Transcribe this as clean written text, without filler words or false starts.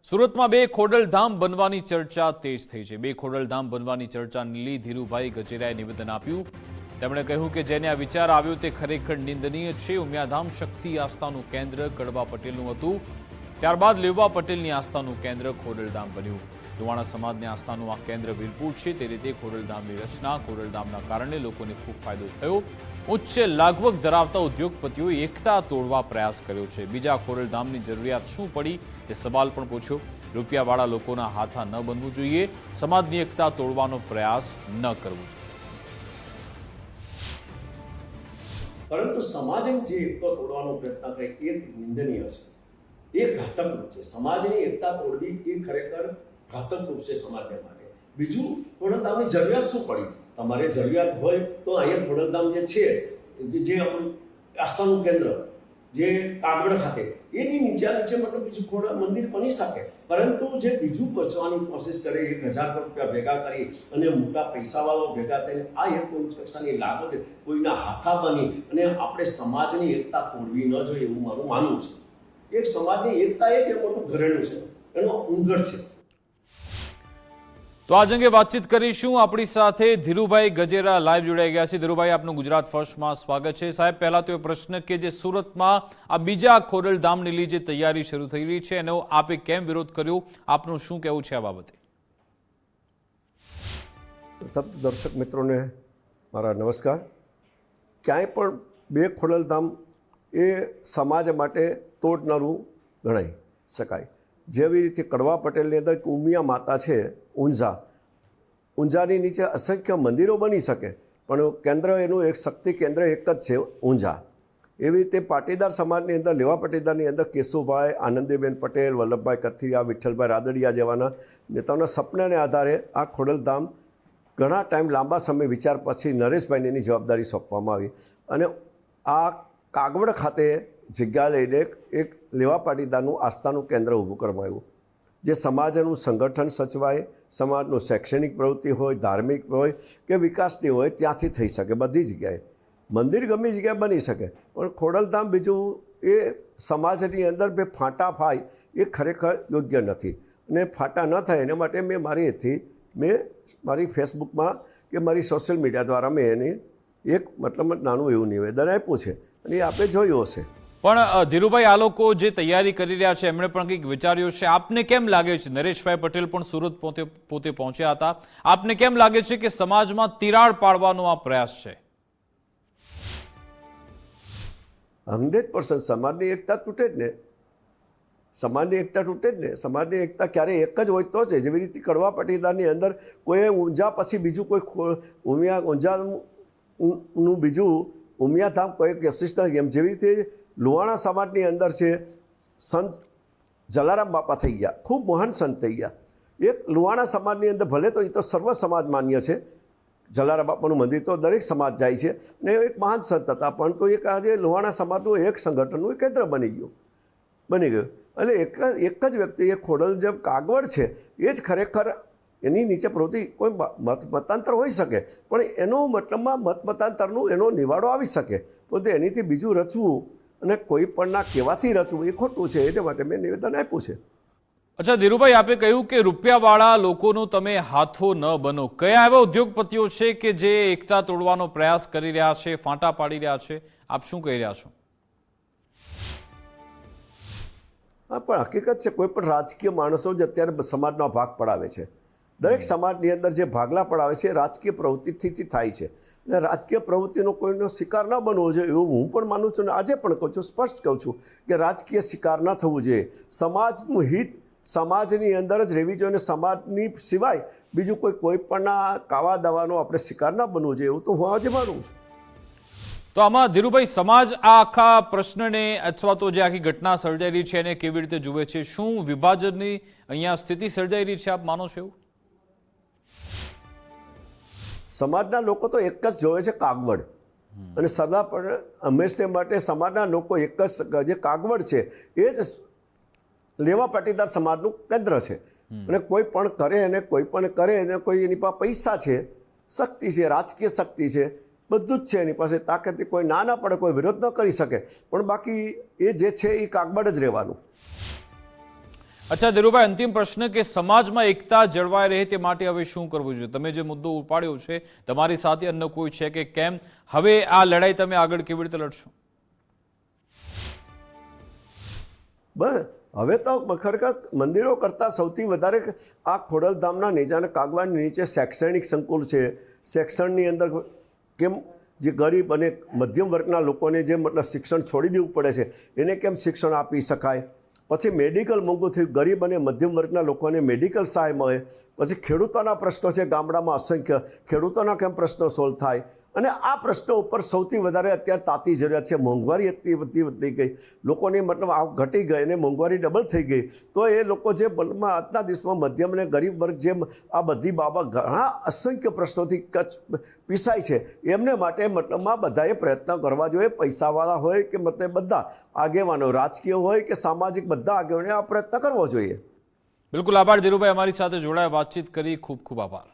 સુરતમાં બે ખોડલધામ બનવાની ચર્ચા તેજ થઈ છે। બે ખોડલધામ બનવાની ચર્ચા લીલી ધીરુભાઈ ગજેરાએ નિવેદન આપ્યું। તેમણે કહ્યું કે જેને આ વિચાર આવ્યો તે ખરેખર નિંદનીય છે। ઉમિયાધામ શક્તિ આસ્થાનું કેન્દ્ર કડવા પટેલનું હતું, ત્યારબાદ લેવા પટેલની આસ્થાનું કેન્દ્ર ખોડલધામ બન્યું। લુહાણા સમાજની આસ્થાનું આ કેન્દ્ર વીરપુર છે, તે રીતે ખોડલધામની રચના, ખોડલધામના કારણે લોકોને ખૂબ ફાયદો થયો। ઉચ્ચ લાગવગ ધરાવતા ઉદ્યોગપતિઓએ એકતા તોડવા પ્રયાસ કર્યો છે। બીજા ખોડલધામની જરૂરિયાત શું પડી તે સવાલ પણ પૂછ્યો। રૂપિયાવાળા લોકોના હાથા ન બનવું જોઈએ, સમાજની એકતા તોડવાનો પ્રયાસ ન કરવો જોઈએ। પરંતુ સમાજની જે એકતા તોડવાનો પ્રયત્ન કરે એ નિંદનીય છે, એ ઘાતક રૂપ છે। સમાજની એકતા તોડવી એ ખરેખર ઘાતક રૂપ છે સમાજને માટે। બીજું, ખોડલધામની જરૂરિયાત શું પડી? તમારે જરૂરિયાત હોય તો અહીંયા ખોડલધામ જે છે, જે આપણું આસ્થાનું કેન્દ્ર જે કાગવડ ખાતે, એની નીચે મતલબ બીજું ખોડલ મંદિર બની શકે, પરંતુ જે બીજું બચવાની કોશિશ કરે, 1000 રૂપિયા ભેગા કરી અને મોટા પૈસાવાળો ભેગા થઈને આ એક કોઈ કક્ષાની લાગત કોઈના હાથા બની અને આપણે સમાજની એકતા તોડવી ન જોઈએ એવું મારું માનવું છે। એક સમાજની એકતા એક મોટું ઘરેણું છે, એનો ઉંગર છે। તો આજ અંગે વાતચીત કરીશું। આપણી સાથે ધીરુભાઈ ગજેરા લાઈવ જોડાઈ ગયા છે। ધીરુભાઈ, આપનું ગુજરાત ફર્સ્ટમાં સ્વાગત છે। સાહેબ, પહેલા તો એ પ્રશ્ન કે જે સુરતમાં આ બીજા ખોડલધામની લીધે જે તૈયારી શરૂ થઈ રહી છે એનો આપે કેમ વિરોધ કર્યો, આપનું શું કહેવું છે આ બાબતે? પ્રથમ દર્શક મિત્રોને મારા નમસ્કાર। ક્યાંય પણ બે ખોડલધામ એ સમાજ માટે તોડનારું ગણાઈ શકાય। જેવી રીતે કડવા પટેલની અંદર ઉમિયા માતા છે, ઊંઝાની નીચે અસંખ્ય મંદિરો બની શકે, પણ કેન્દ્ર એનું એક શક્તિ કેન્દ્ર એક જ છે, ઊંઝા। એવી રીતે પાટીદાર સમાજની અંદર લેવા પટીદારની અંદર કેશુભાઈ, આનંદીબેન પટેલ, વલ્લભભાઈ કથિરિયા, વિઠ્ઠલભાઈ રાદડિયા જેવાના નેતાઓના સપનાને આધારે આ ખોડલધામ ઘણા ટાઈમ લાંબા સમય વિચાર પછી નરેશભાઈને એની જવાબદારી સોંપવામાં આવી અને આ કાગવડ ખાતે જગ્યા લઈને એક લેવા પાટીદારનું આસ્થાનું કેન્દ્ર ઊભું કરવામાં આવ્યું, જે સમાજનું સંગઠન સચવાય, સમાજનું શૈક્ષણિક પ્રવૃત્તિ હોય, ધાર્મિક હોય કે વિકાસની હોય, ત્યાંથી થઈ શકે। બધી જગ્યાએ મંદિર ગમે જગ્યાએ બની શકે, પણ ખોડલધામ બીજું એ સમાજની અંદર બે ફાંટા થાય એ ખરેખર યોગ્ય નથી અને ફાંટા ન થાય એના માટે મેં મારી ફેસબુકમાં કે મારી સોશિયલ મીડિયા દ્વારા મેં એની એક મતલબ નાનું એવું નિવેદન આપ્યું છે અને એ આપણે જોયું હશે। પણ ધીરુભાઈ, આ લોકો જે તૈયારી કરી રહ્યા છે એમણે પણ કંઈક વિચાર્યું છે। આપને કેમ લાગે છે, નરેશભાઈ પટેલ પણ સુરત પોતે પહોંચ્યા હતા, આપને કેમ લાગે છે કે સમાજમાં તિરાડ પાડવાનો આ પ્રયાસ છે? 100% સમાજની એકતા તૂટે જ ને, સમાજની એકતા તૂટે જ ને। સમાજની એકતા ક્યારે એક જ હોય તો છે। જેવી રીતે કડવા પટીદારની અંદર કોઈ ઊંઝા પછી બીજું કોઈ ઊંઝાનું બીજું ઉમિયાધામ કોઈ વિશિષ્ટ એમ, જેવી રીતે લુહાણા સમાજની અંદર છે સંત જલારામ બાપા થઈ ગયા, ખૂબ મહાન સંત થઈ ગયા। એક લુહાણા સમાજની અંદર ભલે તો એ તો સર્વ સમાજ માન્ય છે, જલારામ બાપાનું મંદિર તો દરેક સમાજ જાય છે ને એક મહાન સંત હતા, પણ તો એક આજે લુહાણા સમાજનું એક સંગઠનનું કેન્દ્ર બની ગયું અને એક જ વ્યક્તિ એ ખોડલ જેમ કાગવડ છે એ જ ખરેખર એની નીચે પ્રવૃત્તિ કોઈ મતાંતર હોઈ શકે, પણ એનો મતલબમાં મતાંતરનું એનો નિવાડો આવી શકે, પરંતુ એનીથી બીજું રચવું અને કોઈ પણના કહેવાથી રચવું એ ખોટું છે। એટલા માટે મેં નિવેદન આપ્યું છે। અચ્છા ધીરુભાઈ, આપે કહ્યું કે રૂપિયાવાળા લોકોનું તમે હાથો ન બનો। કયા એવા ઉદ્યોગપતિઓ છે કે જે એકતા તોડવાનો પ્રયાસ કરી રહ્યા છે, ફાંટા પાડી રહ્યા છે, આપ શું કહી રહ્યા છો? હા, પણ હકીકત છે કોઈ પણ રાજકીય માણસો જ અત્યારે સમાજનો ભાગ પડાવે છે। દરેક સમાજની અંદર જે ભાગલા પડાવે છે એ રાજકીય પ્રવૃત્તિથી થાય છે અને રાજકીય પ્રવૃત્તિનો કોઈનો શિકાર ન બનવો જોઈએ એવું હું પણ માનું છું અને આજે પણ કહું છું, સ્પષ્ટ કહું છું કે રાજકીય શિકાર ન થવું જોઈએ। સમાજનું હિત સમાજની અંદર જ રહેવી જોઈએ અને સમાજની સિવાય બીજું કોઈ પણના કાવા દાવાનો આપણે શિકાર ન બનવું જોઈએ એવું તો હું આજે માનું છું। તો આમાં ધીરુભાઈ, સમાજ આ આખા પ્રશ્નને અથવા તો જે આખી ઘટના સર્જાઈ રહી છે એને કેવી રીતે જુએ છે? શું વિભાજનની અહીંયા સ્થિતિ સર્જાઈ રહી છે, આપ માનો છો એવું? સમાજના લોકો તો એક જ જોવે છે, કાગવડ, અને સદા પણ હંમેશને માટે સમાજના લોકો એક જ જે કાગવડ છે એ જ લેવા પાટીદાર સમાજનું કેન્દ્ર છે અને કોઈ પણ કરે અને કોઈ પણ કરે અને કોઈ એની પાસે પૈસા છે, શક્તિ છે, રાજકીય શક્તિ છે, બધું જ છે એની પાસે તાકાત, કોઈ ના પડે, કોઈ વિરોધ ન કરી શકે, પણ બાકી એ જે છે એ કાગવડ જ રહેવાનું। અચ્છા ધીરુભાઈ, અંતિમ પ્રશ્ન કે સમાજમાં એકતા જળવાઈ રહે તે માટે હવે શું કરવું જોઈએ? તમે જે મુદ્દો ઉપાડ્યો છે, તમારી સાથે અન્ય કોઈ છે કે કેમ? હવે આ લડાઈ તમે આગળ કેવી રીતે લડશો? બસ હવે તો ખરેખર મંદિરો કરતાં સૌથી વધારે આ ખોડલધામના નેજાને કાગવાની નીચે શૈક્ષણિક સંકુલ છે. શિક્ષણની અંદર કેમ જે ગરીબ અને મધ્યમ વર્ગના લોકોને જે મતલબ શિક્ષણ છોડી દેવું પડે છે એને કેમ શિક્ષણ આપી શકાય. પછી મેડિકલ મોંઘું થયું, ગરીબ અને મધ્યમ વર્ગના લોકોને મેડિકલ સહાય મળે. પછી ખેડૂતોના પ્રશ્નો છે ગામડામાં અસંખ્ય, ખેડૂતોના કેમ પ્રશ્નો સોલ્વ થાય. અને આ પ્રશ્નો ઉપર સૌથી વધારે અત્યારે તાતી જરૂરિયાત છે. મોંઘવારી એટલી વધી ગઈ, લોકોની મતલબ આવ ઘટી ગઈ અને મોંઘવારી ડબલ થઈ ગઈ. તો એ લોકો જે મતલબમાં આજના દિવસમાં મધ્યમ અને ગરીબ વર્ગ જેમ આ બધી બાબત ઘણા અસંખ્ય પ્રશ્નોથી પીસાય છે, એમને માટે મતલબમાં બધાએ પ્રયત્ન કરવા જોઈએ. પૈસાવાળા હોય કે મતલબ બધા આગેવાનો, રાજકીય હોય કે સામાજિક, બધા આગેવાનોએ આ પ્રયત્ન કરવો જોઈએ. બિલકુલ, આભાર ધીરુભાઈ, અમારી સાથે જોડાયા, વાતચીત કરી. ખૂબ ખૂબ આભાર.